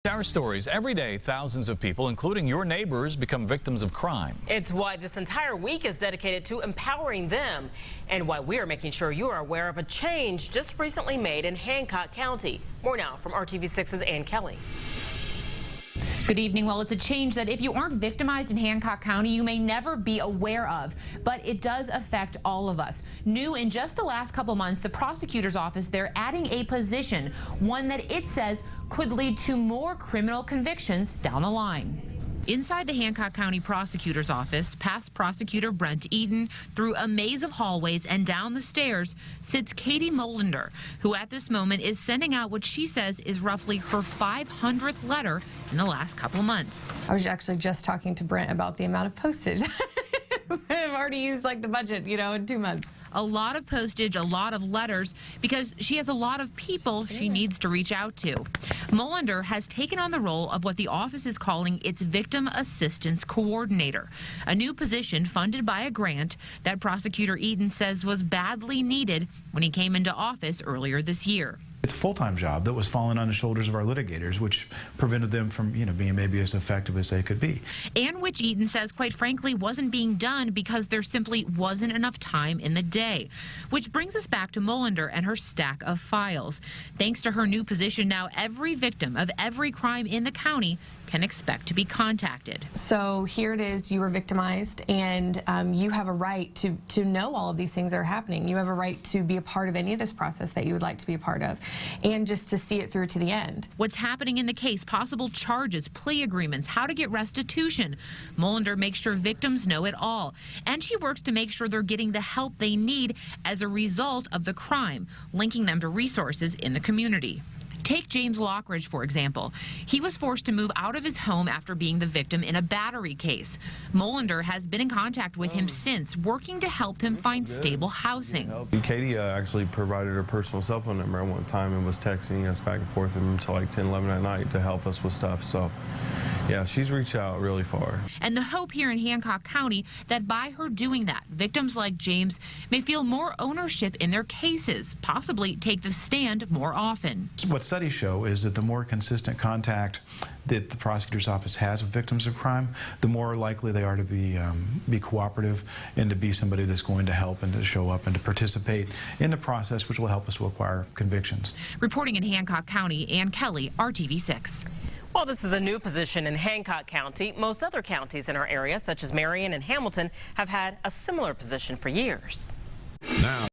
Our stories every day, thousands of people, including your neighbors, become victims of crime. It's why this entire week is dedicated to empowering them and why we are making sure you are aware of a change just recently made in Hancock County. More now from RTV6's Ann Kelly. Good evening. Well, it's a change that if you aren't victimized in Hancock County, you may never be aware of, but it does affect all of us. New in just the last couple months, the prosecutor's office, they're adding a position, one that it says could lead to more criminal convictions down the line. Inside the Hancock County prosecutor's office, past prosecutor Brent Eden, through a maze of hallways and down the stairs, sits Katie Molander, who at this moment is sending out what she says is roughly her 500th letter in the last couple months. I was actually just talking to Brent about the amount of postage. I've already used like the budget, in 2 months. A lot of postage, a lot of letters, because she has a lot of people she needs to reach out to. Molander has taken on the role of what the office is calling its Victim Assistance Coordinator, a new position funded by a grant that Prosecutor Eden says was badly needed when he came into office earlier this year. It's a full-time job that was falling on the shoulders of our litigators, which prevented them from, being maybe as effective as they could be. And which Eden says, quite frankly, wasn't being done because there simply wasn't enough time in the day. Which brings us back to Molander and her stack of files. Thanks to her new position now, every victim of every crime in the county can expect to be contacted. So here it is, you were victimized, and you have a right to know all of these things that are happening. You have a right to be a part of any of this process that you would like to be a part of, and just to see it through to the end. What's happening in the case, possible charges, plea agreements, how to get restitution. Molander makes sure victims know it all, and she works to make sure they're getting the help they need as a result of the crime, linking them to resources in the community. Take James Lockridge, for example. He was forced to move out of his home after being the victim in a battery case. Molander has been in contact with him since, working to help him find stable housing. Katie actually provided her personal cell phone number at one time and was texting us back and forth until like 10, 11 at night to help us with stuff. So, yeah, she's reached out really far. And the hope here in Hancock County that by her doing that, victims like James may feel more ownership in their cases, possibly take the stand more often. What studies show is that the more consistent contact that the prosecutor's office has with victims of crime, the more likely they are to be cooperative and to be somebody that's going to help and to show up and to participate in the process, which will help us to acquire convictions. Reporting in Hancock County, Ann Kelly, RTV6. While this is a new position in Hancock County, most other counties in our area, such as Marion and Hamilton, have had a similar position for years. Now